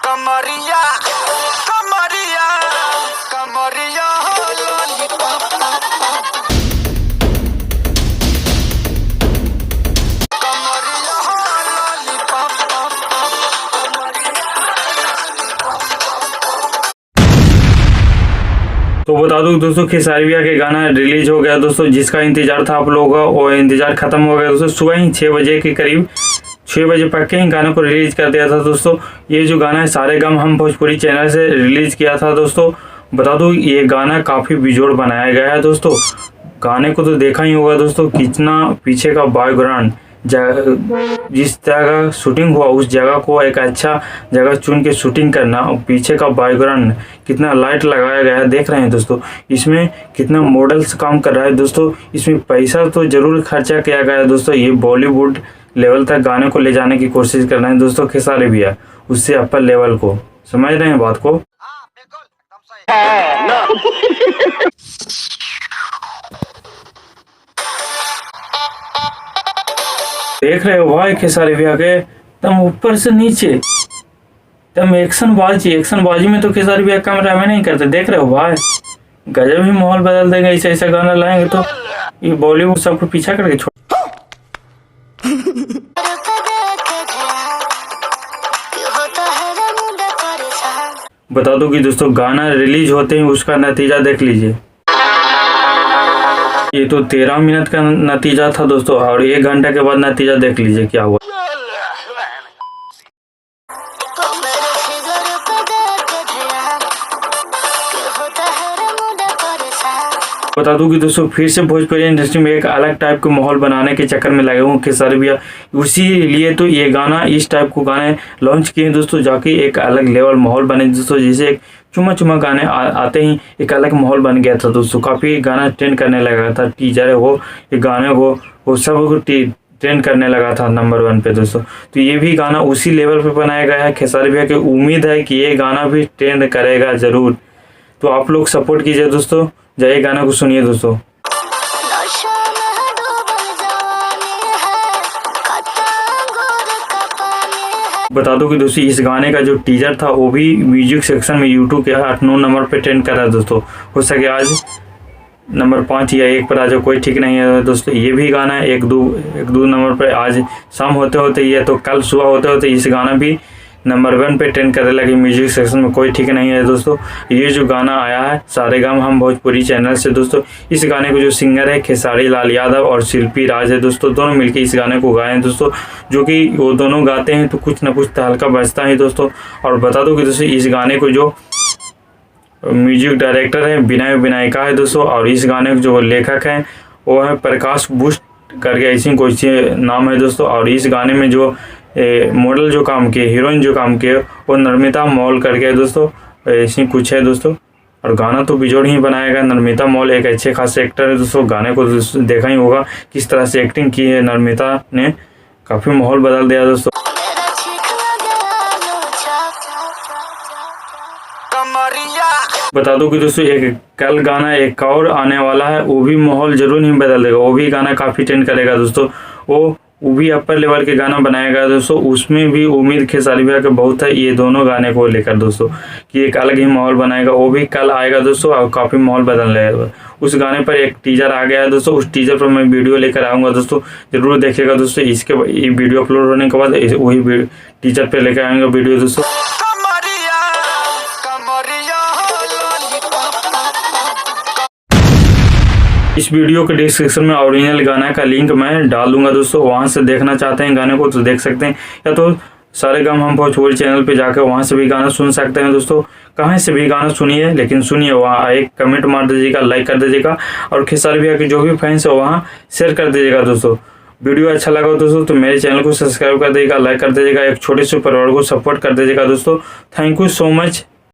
कमरिया कमरिया कमरिया हो लॉलीपॉप कमरिया हो लॉलीपॉप तो बता दूं दोस्तों खेसारी भैया के गाना रिलीज हो गया दोस्तों, जिसका इंतजार था आप लोगों का वो इंतजार खत्म हो गया दोस्तों। सुबह ही 6 बजे के करीब 6 बजे पक्के ही गाने को रिलीज कर दिया था दोस्तों। ये जो गाना है सारे गम हम भोजपुरी चैनल से रिलीज किया था दोस्तों। बता दूं ये गाना काफ़ी बेजोड़ बनाया गया है दोस्तों। गाने को तो देखा ही होगा दोस्तों, कितना पीछे का बैकग्राउंड जिस जगह शूटिंग हुआ उस जगह को एक अच्छा जगह चुन के शूटिंग करना, और पीछे का बैकग्राउंड कितना लाइट लगाया गया है देख रहे हैं दोस्तों। इसमें कितना मॉडल्स काम कर रहा है दोस्तों। इसमें पैसा तो जरूर खर्चा किया गया है दोस्तों। ये बॉलीवुड लेवल तक गाने को ले जाने की कोशिश कर रहे हैं दोस्तों खेसारी भैया, उससे अपर लेवल को। समझ रहे हैं बात को? हाँ बिल्कुल एकदम सही। देख रहे हो भाई खेसारी भैया के तुम ऊपर से नीचे तुम एक्शन बाजी में तो खेसारी भैया कैमरा में नहीं करते। देख रहे हो भाई, गजब ही माहौल बदल देंगे। ऐसा ऐसा गाना लाएंगे तो ये बॉलीवुड सबको पीछा करके छोड़। बता दो कि दोस्तों गाना रिलीज होते ही उसका नतीजा देख लीजिए। ये तो 13 मिनट का नतीजा था दोस्तों, और 1 घंटा के बाद नतीजा देख लीजिए क्या हुआ। बता दूं कि दोस्तों फिर से भोजपुरी इंडस्ट्री में एक अलग टाइप के माहौल बनाने के चक्कर में लगे हुए खेसारी भैया। उसी लिए तो ये गाना इस टाइप को गाने लॉन्च किए दोस्तों, जाके एक अलग लेवल माहौल बने दोस्तों। जैसे एक चुमा गाने आते ही एक अलग माहौल बन गया था दोस्तों। काफ़ी गाना ट्रेंड करने लगा था, टीजर हो ये गाने को वो सब ट्रेंड करने लगा था नंबर 1 पे दोस्तों। तो ये भी गाना उसी लेवल पे बनाया गया है खेसारी भैया की। उम्मीद है कि ये गाना भी ट्रेंड करेगा ज़रूर। तो आप लोग सपोर्ट कीजिए दोस्तों, जाइए गाना को सुनिए दोस्तों। बता दो कि दोस्तों इस गाने का जो टीजर था वो भी म्यूजिक सेक्शन में यूट्यूब के 8-9 नंबर पे ट्रेंड कर रहा है दोस्तों। हो सके आज नंबर 5 या 1 पर आ जाओ, कोई ठीक नहीं है दोस्तों। ये भी गाना है 1-2 नंबर पर आज शाम होते होते ये तो कल सुबह होते होते इस गाना भी नंबर 1 पे ट्रेंड करने लगी म्यूजिक सेक्शन में, कोई ठीक नहीं है दोस्तों। ये जो गाना आया है सारे गाम हम भोजपुरी चैनल से दोस्तों, इस गाने को जो सिंगर है खेसारी लाल यादव और शिल्पी राज है दोस्तों। दोनों मिलकर इस गाने को गाए हैं दोस्तों। जो कि वो दोनों गाते हैं तो कुछ ना कुछ तहलका बजता है दोस्तों। और बता दो कि दोस्तों इस गाने को जो म्यूजिक डायरेक्टर है विनय विनायका है दोस्तों, और इस गाने के जो लेखक हैं वो है प्रकाश बुस्ट करके ऐसी कोई नाम है दोस्तों। और इस गाने में जो मॉडल जो काम किए, हीरोइन जो काम किए वो नर्मिता मॉल करके दोस्तों ऐसी कुछ है दोस्तों। और गाना तो बिजोड़ ही बनाएगा। नर्मिता मॉल एक अच्छे खासे एक्टर है दोस्तों। गाने को देखा ही होगा किस तरह से एक्टिंग की है नर्मिता ने, काफ़ी माहौल बदल दिया दोस्तों। बता दो कि दोस्तों एक कल गाना एक और आने वाला है, वो भी माहौल जरूर ही बदल देगा। वो भी गाना काफ़ी ट्रेंड करेगा दोस्तों। वो भी अपर लेवल के गाना बनाएगा दोस्तों। उसमें भी उम्मीद खेसारी भैया के बहुत है ये दोनों गाने को लेकर दोस्तों, कि एक अलग ही माहौल बनाएगा। वो भी कल आएगा दोस्तों और काफ़ी माहौल बदल रहेगा। उस गाने पर एक टीजर आ गया है दोस्तों, उस टीजर पर मैं वीडियो लेकर आऊँगा दोस्तों, जरूर देखिएगा दोस्तों। इसके ये वीडियो अपलोड होने के बाद वही टीजर पर लेकर आएंगे वीडियो दोस्तों। इस वीडियो के डिस्क्रिप्शन में ओरिजिनल गाना का लिंक मैं डाल दूंगा दोस्तों, वहां से देखना चाहते हैं गाने को तो देख सकते हैं, या तो सारे गाम हम भोजपुरी चैनल पे जाकर वहां से भी गाना सुन सकते हैं दोस्तों। कहाँ से भी गाना सुनिए, लेकिन सुनिए वहाँ एक कमेंट मार दीजिएगा, लाइक कर दीजिएगा, और खेसारी भैया के जो भी फैंस है वहाँ शेयर कर दीजिएगा दोस्तों। वीडियो अच्छा लगा दोस्तों तो मेरे चैनल को सब्सक्राइब कर दीजिएगा, लाइक कर दीजिएगा, एक छोटे से परिवार को सपोर्ट कर दीजिएगा दोस्तों। Thank you so much.